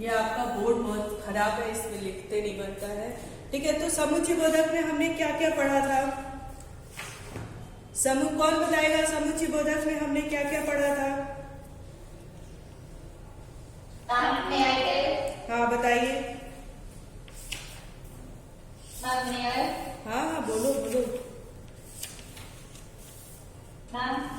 ये आपका बोर्ड बहुत खराब है, इसमें लिखते नहीं बनता है। ठीक है, तो समुच्चय बोधक में हमने क्या क्या पढ़ा था? कौन बताएगा? समुच्चय बोधक में हमने क्या क्या पढ़ा था? हाँ बताइए। हाँ बोलो बोलो।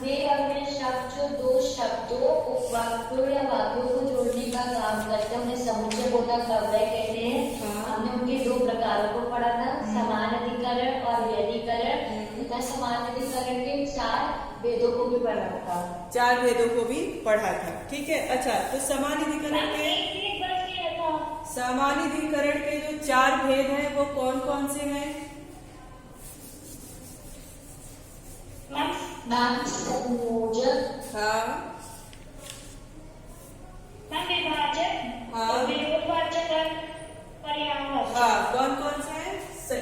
वे अपने शब्द जो दो शब्दों उपवाक्यों या वाक्यों को जोड़ने का काम करते हैं उन्हें समुच्चय बोधक अव्यय कहते हैं। हमने उनके दो प्रकारों को पढ़ा था, समान अधिकरण और व्यधिकरण तथा समान अधिकरण के 4 भेदों को भी पढ़ा था। 4 भेदों को भी पढ़ा था। ठीक है, अच्छा तो समान अधिकरण के जो 4 भेद हैं वो कौन कौन से हैं? संयोजक, हाँ, विभाजक, हाँ, विरोधवाचक और पर्यायवाचक। हाँ, कौन कौन से हैं?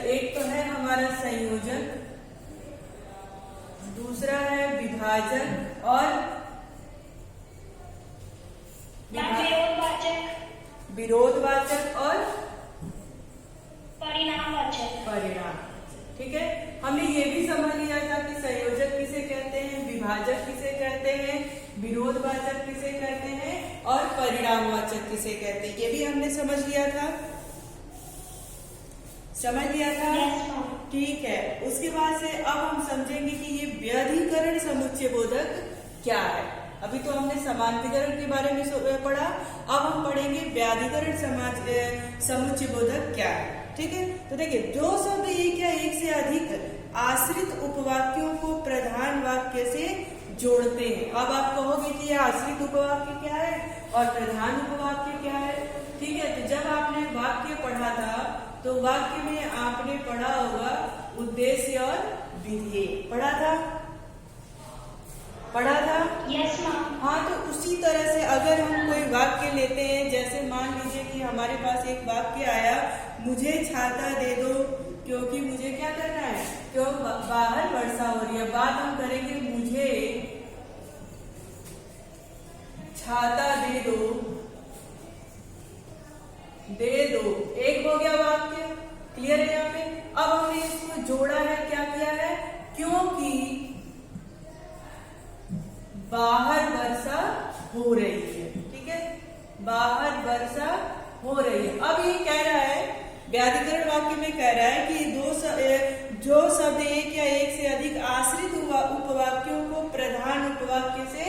एक तो है हमारा संयोजक, दूसरा है विभाजक और विरोधवाचक और परिणाम। ठीक है, हमने ये भी समझ लिया था कि संयोजक किसे कहते हैं, विभाजक किसे कहते हैं, विरोधवाचक किसे कहते हैं और परिणामवाचक किसे कहते हैं। ये भी हमने समझ लिया था। ठीक है, उसके बाद से अब हम समझेंगे कि ये व्यधिकरण समुच्चय बोधक क्या है। अभी तो हमने समानाधिकरण के बारे में पढ़ा, अब हम पढ़ेंगे व्याधिकरण समुच्चय बोधक क्या है। ठीक है, तो देखिए, दो शब्द एक या एक से अधिक आश्रित उपवाक्यों को प्रधान वाक्य से जोड़ते हैं। अब आप कहोगे कि यह आश्रित उपवाक्य क्या है और प्रधान उपवाक्य क्या है। ठीक है, तो जब आपने वाक्य पढ़ा था तो वाक्य में आपने पढ़ा होगा उद्देश्य और विधेय। पढ़ा था? Yes ma'am. हाँ, तो उसी तरह से अगर हम कोई वाक्य लेते हैं, जैसे मान लीजिए कि हमारे पास एक वाक्य आया, मुझे छाता दे दो क्योंकि मुझे क्या करना है, क्यों बाहर वर्षा हो रही है। बात हम करेंगे मुझे छाता दे दो। एक हो गया वाक्य, क्लियर है यहाँ पे। अब हमने इसको जोड़ा है, क्या किया है, क्योंकि बाहर वर्षा हो रही है। ठीक है, बाहर वर्षा हो रही है। अब ये कह रहा है, व्याधिकरण वाक्य में कह रहा है कि जो शब्द एक या एक से अधिक आश्रित उपवाक्यों को प्रधान उपवाक्य से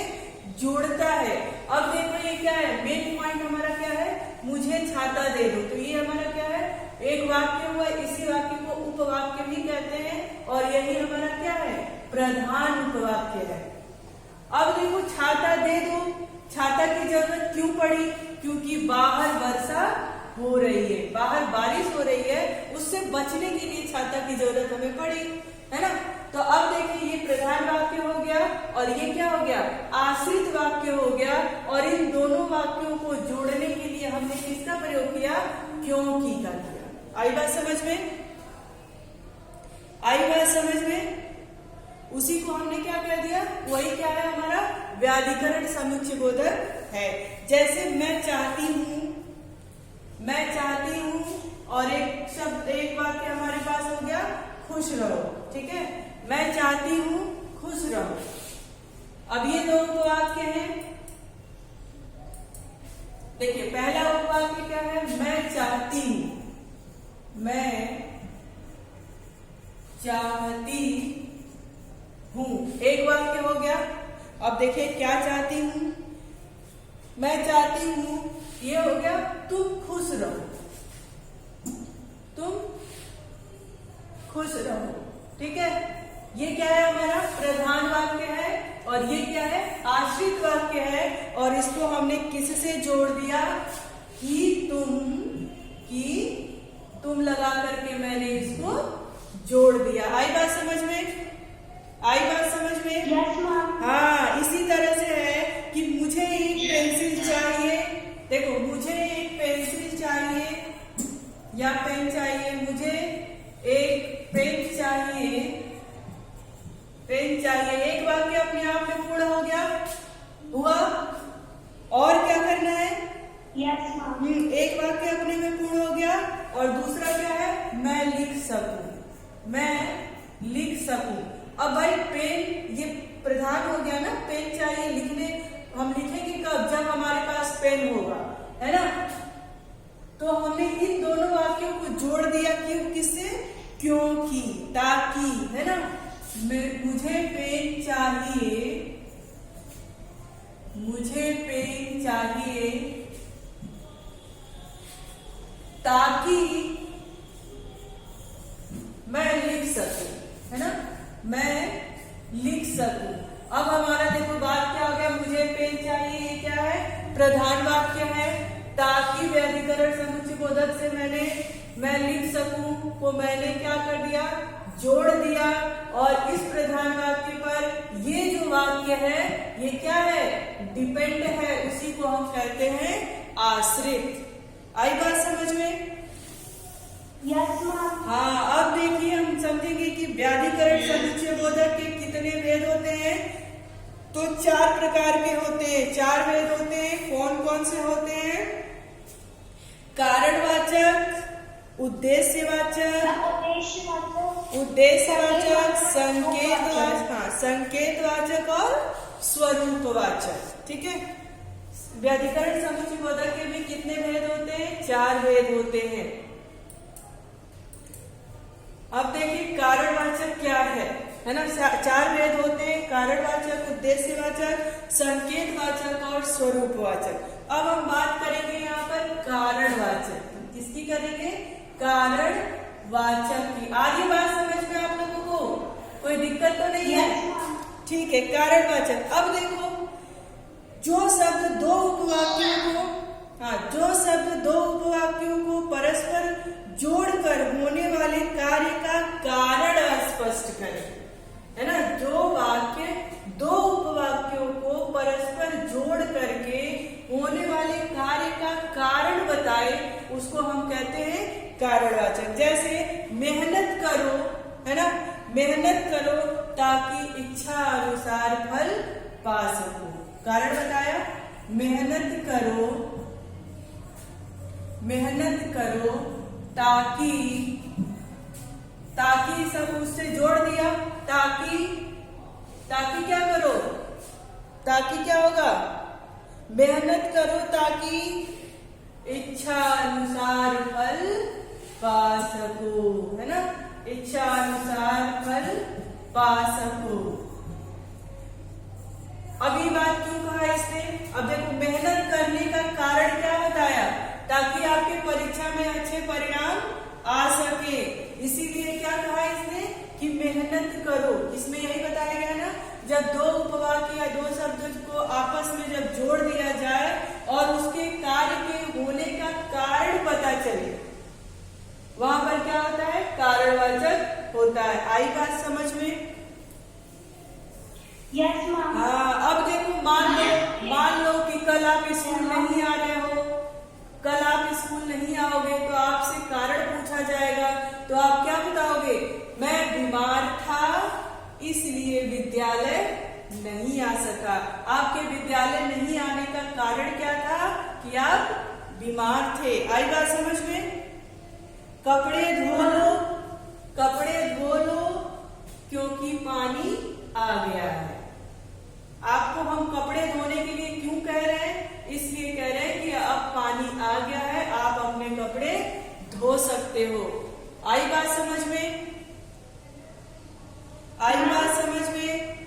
जोड़ता है। अब देखो ये क्या है, मेन पॉइंट हमारा क्या है, मुझे छाता दे दो। तो ये हमारा क्या है, एक वाक्य हुआ, इसी वाक्य को उपवाक्य भी कहते हैं और यही हमारा क्या है, प्रधान उपवाक्य है। अब देखो, छाता दे दो, छाता की जरूरत क्यों पड़ी, क्योंकि बाहर वर्षा हो रही है, बाहर बारिश हो रही है, उससे बचने के लिए छाता की जरूरत हमें पड़ी, है ना। तो अब देखिए, ये प्रधान वाक्य हो गया और ये क्या हो गया, आश्रित वाक्य हो गया। और इन दोनों वाक्यों को जोड़ने के लिए हमने किसका प्रयोग किया, क्योंकि का किया। आई बात समझ में? उसी को हमने क्या कह दिया, वही क्या है हमारा व्याधिकरण समुच्चय बोधक है। जैसे मैं चाहती हूँ और एक वाक्य हमारे पास हो गया खुश रहो। ठीक है, मैं चाहती हूँ खुश रहो। अब ये दो उपवाक्य हैं। देखिए, पहला उपवाक्य क्या है, मैं चाहती हूँ, एक वाक्य हो गया। अब देखिए, क्या चाहती हूँ, मैं चाहती हूँ, ये हो गया तुम खुश रहो। ठीक है, ये क्या है, हमारा प्रधान वाक्य है और ये क्या है, आश्रित वाक्य है। और इसको हमने किससे जोड़ दिया, कि तुम लगा करके मैंने इसको जोड़ दिया। आई बात समझ में? Yes ma'am. हाँ, इसी तरह से है कि मुझे एक पेंसिल चाहिए। देखो, मुझे एक पेंसिल चाहिए या पेन चाहिए, मुझे एक पेन चाहिए। एक वाक्य अपने आप में पूर्ण हो गया, हुआ। और क्या करना है, यस मैम। एक वाक्य अपने में पूर्ण हो गया और दूसरा क्या है, मैं लिख सकूं, मैं लिख सकूं। अब भाई पेन ये प्रधान हो गया ना, पेन चाहिए लिखने, हम लिखेंगे कब, जब हमारे पास पेन होगा, है ना। तो हमने इन दोनों वाक्यों को जोड़ दिया, क्यों, किससे, क्योंकि, ताकि, है ना। मुझे पेन चाहिए, मुझे पेन चाहिए ताकि मैं लिख सकूं, है ना, मैं लिख सकूं। अब हमारा देखो बात क्या हो गया, मुझे पेन चाहिए, ये क्या है, प्रधान वाक्य है। ताकि व्याधिकरण समुच्चय बोधक से मैं लिख सकूं को मैंने क्या कर दिया, जोड़ दिया। और इस प्रधान वाक्य पर ये जो वाक्य है ये क्या है, डिपेंड है, उसी को हम कहते हैं आश्रित। आई बात समझ में? Yes ma'am. हाँ, अब देखिए हम समझेंगे कि व्याधिकरण समुच्चय बोधक के कितने भेद होते हैं। तो 4 प्रकार के होते हैं, 4 भेद होते हैं। कौन कौन से होते हैं? कारणवाचक, उद्देश्यवाचक, संकेतवाचक, हाँ, संकेतवाचक और स्वरूपवाचक। ठीक है, व्याधिकरण समुच्चय बोधक के भी कितने भेद होते हैं? 4 भेद होते हैं। अब देखिए कारणवाचक क्या है ना। 4 भेद होते हैं, कारणवाचक, उद्देश्यवाचक, संकेतवाचक और स्वरूपवाचक। अब हम बात करेंगे यहाँ पर कारणवाचक, किसकी करेंगे, कारणवाचक की। आगे बात समझ में आप लोगों को कोई दिक्कत तो नहीं है? ठीक है, कारणवाचक। अब देखो जो शब्द दो उपवाक्यों को परस्पर जोड़कर होने वाले कार्य का कारण स्पष्ट करें, है ना। जो वाक्य दो उपवाक्यों को परस्पर जोड़ करके होने वाले कार्य का कारण बताए उसको हम कहते हैं कारणवाचक। जैसे मेहनत करो, है ना, मेहनत करो ताकि इच्छा अनुसार फल पा सको। कारण बताया, मेहनत करो ताकि सब उससे जोड़ दिया, ताकि क्या करो, ताकि क्या होगा, मेहनत करो ताकि इच्छा अनुसार फल पा सको, है ना, इच्छा अनुसार फल पा सको। अब ये बात क्यों कहा इसने? अब देखो मेहनत करने का कारण क्या बताया, ताकि आपके परीक्षा में अच्छे परिणाम आ सके। इसीलिए क्या कहा इसने कि मेहनत करो। इसमें यही बताया गया ना, जब दो उपवाक्य या दो शब्द को आपस में जब जोड़ दिया जाए और उसके कार्य के होने का कारण पता चले, वहां पर क्या होता है, कारणवाचक होता है। आई बात समझ में? Yes ma'am. हाँ, अब देखो मान लो कि कल आप स्कूल नहीं आ रहे हो, कल आप स्कूल नहीं आओगे तो आपसे कारण पूछा जाएगा, तो आप क्या बताओगे, मैं बीमार था इसलिए विद्यालय नहीं आ सका। आपके विद्यालय नहीं आने का कारण क्या था कि आप बीमार थे। आई बात समझ में? कपड़े धो लो क्योंकि पानी आ गया है। आपको हम कपड़े धोने के लिए क्यों कह रहे हैं? इसलिए कह रहे हैं कि अब पानी आ गया है, आप अपने कपड़े धो सकते हो। आई बात समझ में? आई बात समझ में?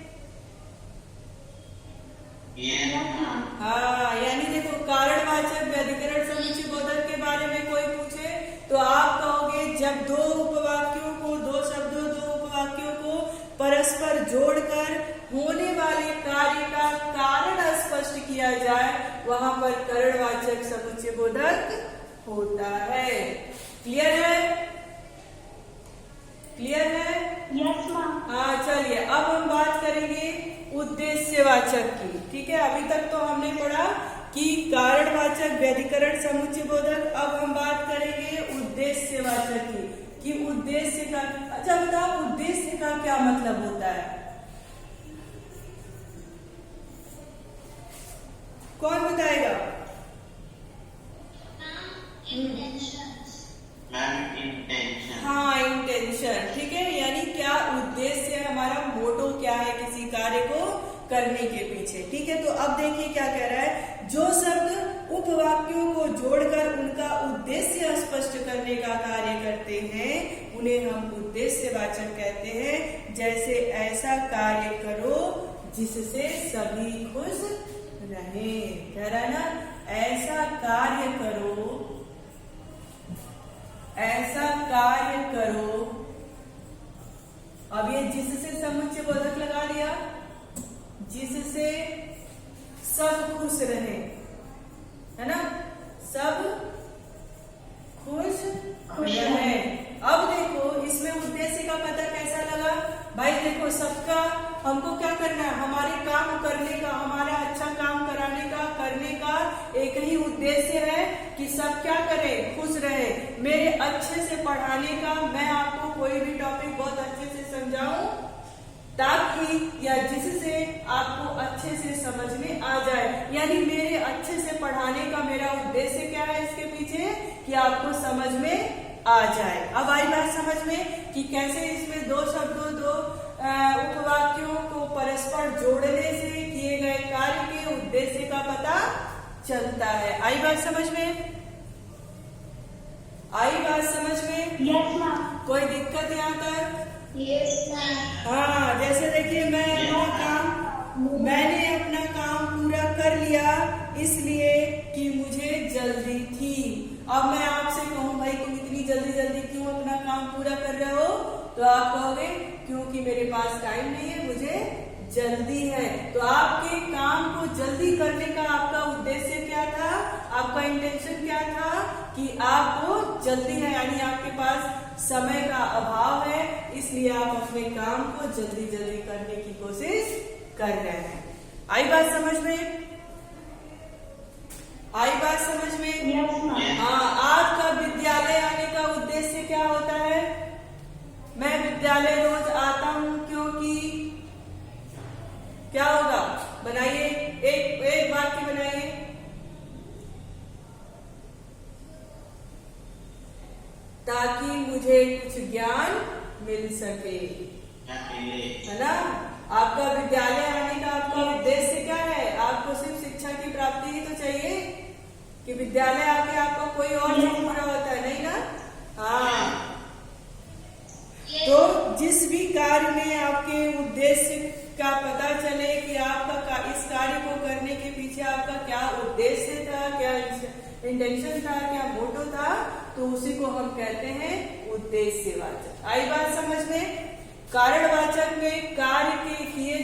हाँ, यानी देखो कारणवाचक व्याधिकरण समुच्चय बोधक के बारे में कोई पूछे तो आप कहोगे जब दो उपवाक्यों को परस्पर जोड़कर होने वाले कार्य का कारण स्पष्ट किया जाए, वहां पर कारणवाचक समुच्चय बोधक होता है। क्लियर है? क्लियर है? Yes ma'am. हाँ, चलिए अब हम बात करेंगे उद्देश्यवाचक की। ठीक है, अभी तक तो हमने पढ़ा कि कारणवाचक व्याधिकरण समुच्चय बोधक। अब हम बात करेंगे उद्देश्यवाचक की, कि उद्देश्य का, अच्छा बताओ उद्देश्य का क्या मतलब होता है? कौन बताएगा? Ma'am intention. हाँ, इंटेंशन, ठीक है। यानी क्या उद्देश्य है हमारा, मोटो क्या है किसी कार्य को करने के पीछे, ठीक है। तो अब देखिए क्या कह रहा है, जो शब्द उपवाक्यों को जोड़कर उनका उद्देश्य स्पष्ट करने का कार्य करते हैं उन्हें हम उद्देश्यवाचक कहते हैं। जैसे ऐसा कार्य करो जिससे सभी खुश रहें, कह रहा है ना, ऐसा कार्य करो, ऐसा कार्य करो। अब ये जिससे समुच्चय बोधक लगा दिया, जिससे सब खुश रहे, है ना, सब खुश रहे। अब देखो इसमें उद्देश्य का पता कैसा लगा भाई, देखो सबका हमको क्या करना है, हमारे काम करने का, हमारा अच्छा काम कराने का, करने का एक ही उद्देश्य है कि सब क्या करें, खुश रहे। मेरे अच्छे से पढ़ाने का, मैं आपको कोई भी टॉपिक बहुत अच्छे से समझाऊं ताकि या जिससे आपको अच्छे से समझ में आ जाए। यानी मेरे अच्छे से पढ़ाने का मेरा उद्देश्य क्या है इसके पीछे, कि आपको समझ में आ जाए। अब आई बात समझ में कि कैसे इसमें दो शब्दों, दो उपवाक्यों को परस्पर जोड़ने से किए गए कार्य के उद्देश्य का पता चलता है। आई बात समझ में, आई बात समझ में? Yes ma'am. कोई दिक्कत यहाँ तक? Yes ma'am. हाँ, जैसे देखिए मैंने अपना काम पूरा कर लिया इसलिए कि मुझे जल्दी थी। अब मैं आपसे कहूँ भाई तुम इतनी जल्दी जल्दी क्यों अपना काम पूरा कर रहे हो, तो आप कहोगे क्योंकि मेरे पास टाइम नहीं है, मुझे जल्दी है। तो आपके काम को जल्दी करने का आपका उद्देश्य क्या था, आपका इंटेंशन क्या था, कि आपको जल्दी है, यानी आपके पास समय का अभाव है, इसलिए आप अपने काम को जल्दी जल्दी करने की कोशिश कर रहे हैं। आई बात समझ में? आई बात समझ में? Yes ma'am. हाँ, आपका विद्यालय आने का उद्देश्य क्या होता है? मैं विद्यालय रोज आता हूँ क्योंकि क्या होगा, बनाइए, एक वाक्य बनाइए। ताकि मुझे कुछ ज्ञान मिल सके, है ना। आपका विद्यालय आने का आपका उद्देश्य क्या है, आपको सिर्फ शिक्षा की प्राप्ति ही तो चाहिए, कि विद्यालय आके आपका कोई और जो पूरा होता है, नहीं ना। हाँ, तो जिस भी कार्य में आपके उद्देश्य का पता चले कि आपका इस कार्य को करने के पीछे आपका क्या उद्देश्य था, क्या इंटेंशन था, क्या मोटो था, तो उसी को हम कहते हैं उद्देश्यवाचक। आई बात समझ में? कारणवाचक में कार्य के किए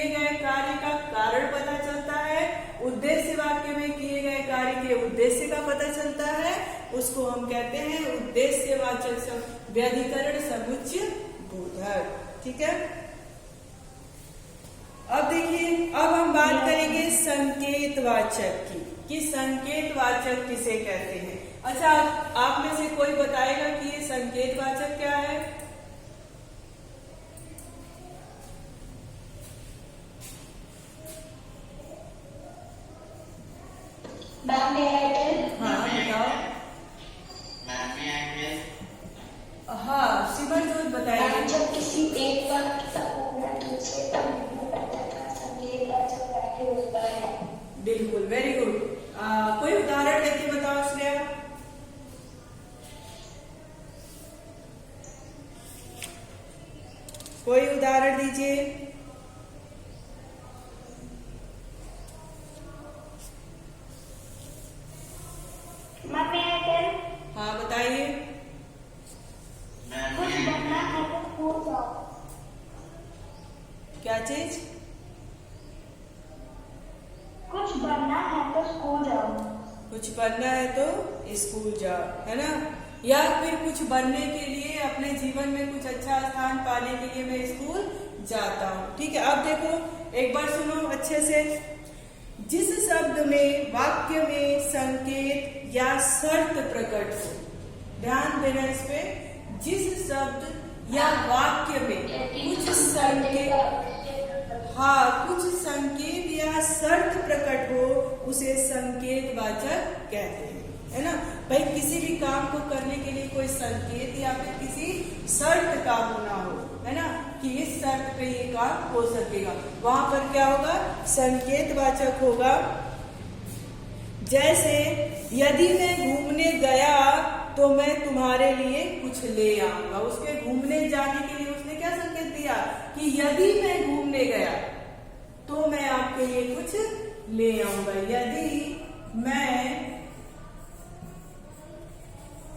गए कार्य का कारण पता चलता है, उद्देश्य वाक्य में किए गए कार्य के उद्देश्य का पता चलता है, उसको हम कहते हैं उद्देश्यवाचक व्याधिकरण समुच्चय बोधक, ठीक है। अब देखिए, अब हम बात करेंगे संकेतवाचक की, कि संकेतवाचक किसे कहते हैं। अच्छा, आप में से कोई बताएगा कि ये संकेतवाचक क्या है? मैम हाँ बताओ। हाँ, सिमरजोत बताइए। जब किसी एक वाक्य का पूरा दूसरे वाक्य में पता का संकेतवाचक वाक्य होता है। बिल्कुल, वेरी गुड। कोई उदाहरण देके बताओ श्रेया। कोई उदाहरण दीजिए। हाँ बताइए। कुछ बनना है तो स्कूल जाओ। क्या चीज? कुछ बनना है तो स्कूल जाओ। कुछ बनना है तो स्कूल जाओ, है ना। या फिर कुछ बनने के लिए, अपने जीवन में कुछ अच्छा स्थान पाने के लिए मैं स्कूल जाता हूँ, ठीक है। अब देखो एक बार सुनो अच्छे से। जिस शब्द में वाक्य में संकेत या शर्त प्रकट हो, ध्यान देना इस पे, जिस शब्द या वाक्य में कुछ संकेत, हाँ, कुछ संकेत या शर्त प्रकट हो, उसे संकेतवाचक कहते हैं, है ना। भाई किसी भी काम को करने के लिए कोई संकेत या फिर किसी शर्त का होना हो, है ना, कि इस शर्त पे ये काम हो सकेगा, वहां पर क्या होगा, संकेत वाचक होगा। जैसे यदि मैं घूमने गया तो मैं तुम्हारे लिए कुछ ले आऊंगा। उसके घूमने जाने के लिए उसने क्या संकेत दिया कि यदि मैं घूमने गया तो मैं आपके लिए कुछ ले आऊंगा। यदि मैं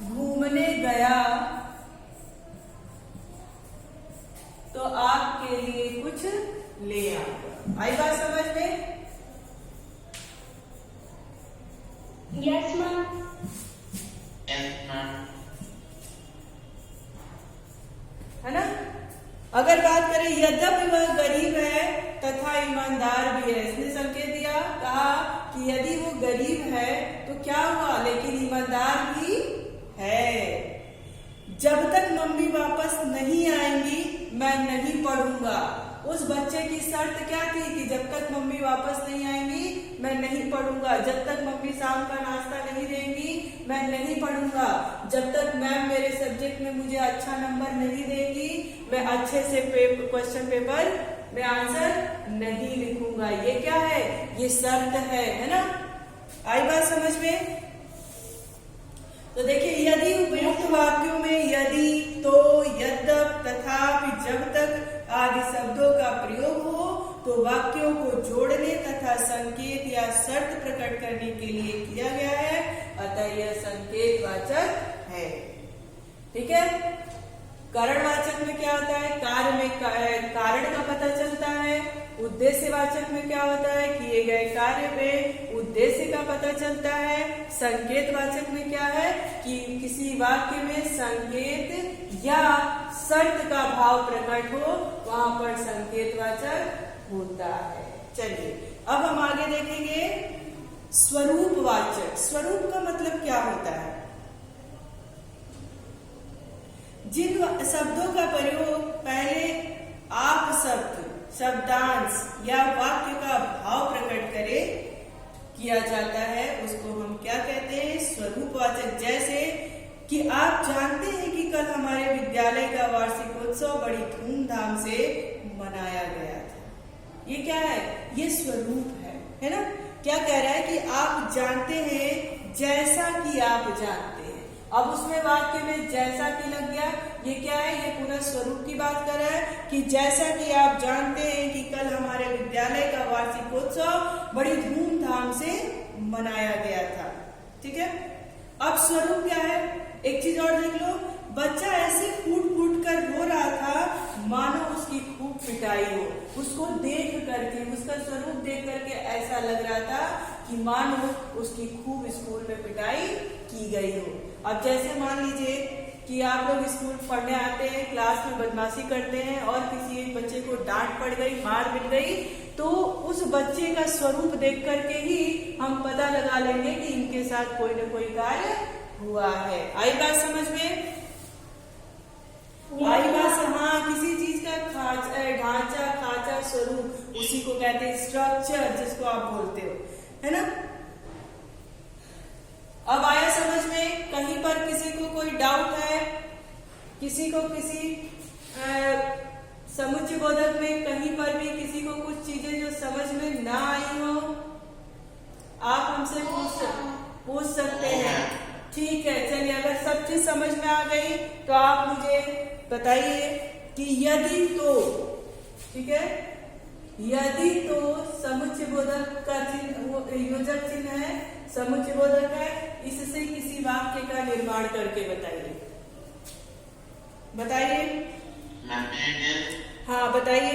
घूमने गया तो आपके लिए कुछ ले आऊंगा। आई बात समझ में? Yes ma'am. Yes, ma'am. है ना। अगर बात करें यद्यपि वह गरीब है तथा ईमानदार भी है, इसने संकेत दिया, कहा कि यदि वो गरीब है तो क्या हुआ, लेकिन ईमानदार भी है। जब तक मम्मी वापस नहीं आएंगी मैं नहीं पढ़ूंगा। उस बच्चे की शर्त क्या थी कि जब तक मम्मी वापस नहीं आएंगी मैं नहीं पढ़ूंगा, जब तक मम्मी शाम का नाश्ता नहीं देंगी मैं नहीं पढ़ूंगा, जब तक मैम मेरे सब्जेक्ट में मुझे अच्छा नंबर नहीं देगी मैं अच्छे से क्वेश्चन पेपर में आंसर नहीं लिखूंगा। ये क्या है, ये शर्त है ना। आई बात समझ में? तो देखिए, यदि उपयुक्त वाक्यों में यदि, तो, यद्यप, तथापि, जब तक आदि शब्दों का प्रयोग हो तो वाक्यों को जोड़ने तथा संकेत या शर्त प्रकट करने के लिए किया गया है, अतः यह संकेत वाचक है। ठीक है। कारणवाचक में क्या होता है, कार्य में कारण का पता चलता है। उद्देश्यवाचक में क्या होता है, किए गए कार्य में उद्देश्य का पता चलता है। संकेतवाचक में क्या है कि किसी वाक्य में संकेत या शर्त का भाव प्रकट हो, वहां पर संकेतवाचक होता है। चलिए अब हम आगे देखेंगे स्वरूपवाचक। स्वरूप का मतलब क्या होता है, जिन शब्दों का प्रयोग पहले आप शब्द, शब्दांश या वाक्य का भाव प्रकट करे किया जाता है उसको हम क्या कहते हैं, स्वरूपवाचक। जैसे कि आप जानते हैं कि कल हमारे विद्यालय का वार्षिकोत्सव बड़ी धूमधाम से मनाया गया था। ये क्या है, ये स्वरूप है ना। क्या कह रहा है कि आप जानते हैं जैसा कि आप जानते हैं। अब उसमें वाक्य में जैसा कि लग गया, ये क्या है, ये पूरा स्वरूप की बात कर रहा है कि जैसा कि आप जानते हैं कि कल हमारे विद्यालय का वार्षिकोत्सव बड़ी धूमधाम से मनाया गया था। ठीक है। अब स्वरूप क्या है, एक चीज और देख लो, बच्चा ऐसे फूट फूट कर रो रहा था मानो उसकी खूब पिटाई हो। उसको देख करके, उसका स्वरूप देख करके ऐसा लग रहा था कि मानो उसकी खूब स्कूल में पिटाई की गई हो। अब जैसे मान लीजिए कि आप लोग स्कूल पढ़ने आते हैं, क्लास में बदमाशी करते हैं और किसी एक बच्चे को डांट पड़ गई, मार मिल गई, तो उस बच्चे का स्वरूप देख करके ही हम पता लगा लेंगे कि इनके साथ कोई न कोई कार्य हुआ है। आई बात समझ में? आई बात। हाँ, किसी चीज का ढांचा, खाचा, स्वरूप, उसी को कहते हैं स्ट्रक्चर, जिसको आप बोलते हो, है ना। अब आया समझ में? कहीं पर किसी को कोई डाउट है, किसी को किसी समुच्चय बोधक में कहीं पर भी किसी को कुछ चीजें जो समझ में ना आई हो, आप हमसे पूछ सकते हैं। ठीक है। चलिए, अगर सब चीज समझ में आ गई तो आप मुझे बताइए कि यदि तो, ठीक है, यदि तो समुच्चय बोधक का चिन्ह, वो योजक चिन्ह है, समुच्चय बोधक है, इससे किसी वाक्य का निर्माण करके बताइए। बताइए। हाँ बताइए।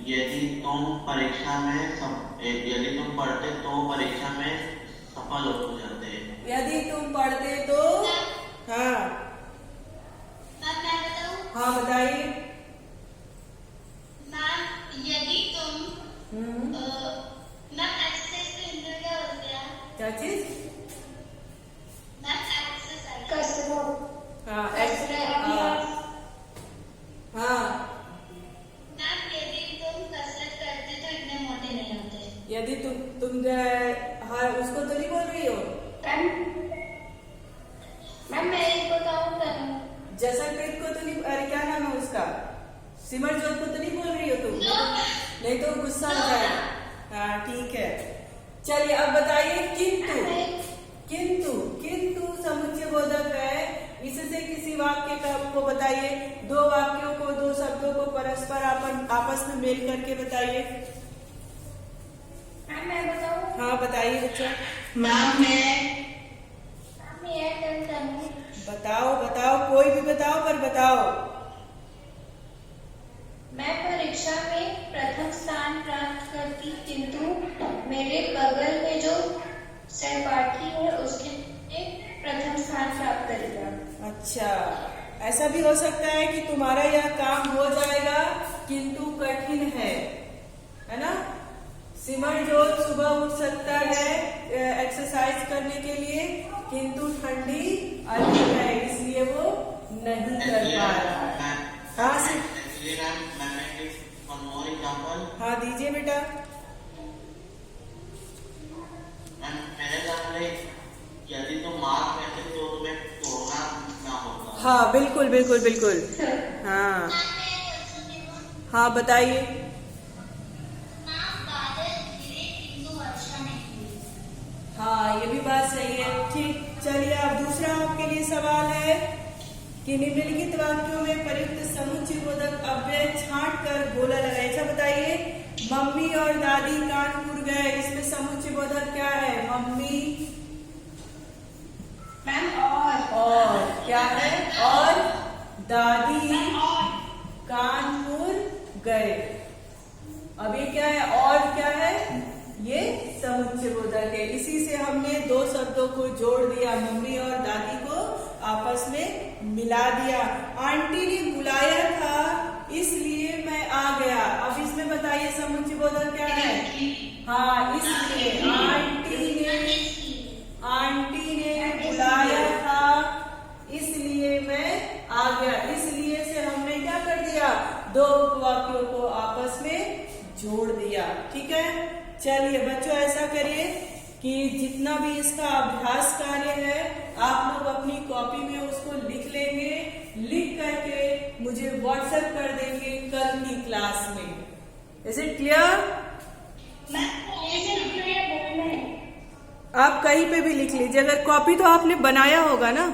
यदि तुम परीक्षा में यदि तुम पढ़ते तो परीक्षा में सफल हो जाते। यदि तुम पढ़ते तो, हाँ हाँ बताइए। मैम, यदि तुम मैम एक्सरसाइज के अंदर क्या होता है? क्या चीज? मैम एक्सरसाइज, कसरत। हाँ एक्सरसाइज। हाँ, मैम यदि तुम कसरत करते तो इतने मोटे नहीं होते। यदि तुम हाँ उसको तो नहीं बोल रही हो? मैम मैं एक बताऊँ तनु? जसनप्रीत को तो नहीं, अरे क्या नाम है उसका, सिमरजोत को तो नहीं बोल रही हो तुम? नहीं तो गुस्सा हो जाएगा। हाँ ठीक है, चलिए अब बताइए किंतु। किंतु किंतु समुच्चय बोधक है, इससे किसी वाक्य को बताइए, दो वाक्यों को, दो शब्दों को परस्पर आपस में मेल करके बताइए। मैं बताऊँ? हाँ बताइए बच्चा। मैम मैं बताओ बताओ, कोई भी बताओ पर बताओ। मैं परीक्षा में प्रथम स्थान प्राप्त करती, किंतु मेरे बगल में जो सहपाठी है उसके प्रथम स्थान प्राप्त करेगा। अच्छा, ऐसा भी हो सकता है कि तुम्हारा यह काम हो जाएगा किंतु कठिन है ना? सिमरजोत सुबह उठ सकता है एक्सरसाइज करने के लिए, किंतु ठंडी अधिक है इसलिए वो नहीं कर पा रहा है। हाँ हाँ दीजिए बेटा। मेरे सामने यदि तुम मार्क में थे तो तुम्हें कोरोना ना होता। हाँ बिल्कुल बिल्कुल बिल्कुल। हाँ हाँ बताइए। हाँ ये भी बात सही है, ठीक। चलिए अब दूसरा आपके लिए सवाल है कि निम्नलिखित वाक्यों में प्रयुक्त समुच्चय बोधक अव्यय छांट कर गोला लगाए। अच्छा बताइए, मम्मी और दादी कानपुर गए, इसमें समुच्चय बोधक क्या है? मम्मी मैम और क्या है? और दादी कानपुर गए। अब ये क्या है? और क्या है? ये समुच्चय बोधक है। इसी से हमने दो शब्दों को जोड़ दिया, मम्मी और दादी को आपस में मिला दिया। आंटी ने बुलाया था इसलिए मैं आ गया। अब इसमें बताइए समुच्चय बोधक क्या है? हाँ इसलिए आंटी ने बुलाया था इसलिए मैं आ गया। इसलिए से हमने क्या कर दिया? दो वाक्यों को आपस में जोड़ दिया। ठीक है, चलिए बच्चों ऐसा करिए कि जितना भी इसका अभ्यास कार्य है आप लोग अपनी कॉपी में उसको लिख लेंगे, लिख करके मुझे व्हाट्सएप कर देंगे कल की क्लास में। Is it clear? आप कहीं पे भी लिख लीजिए, अगर कॉपी तो आपने बनाया होगा ना।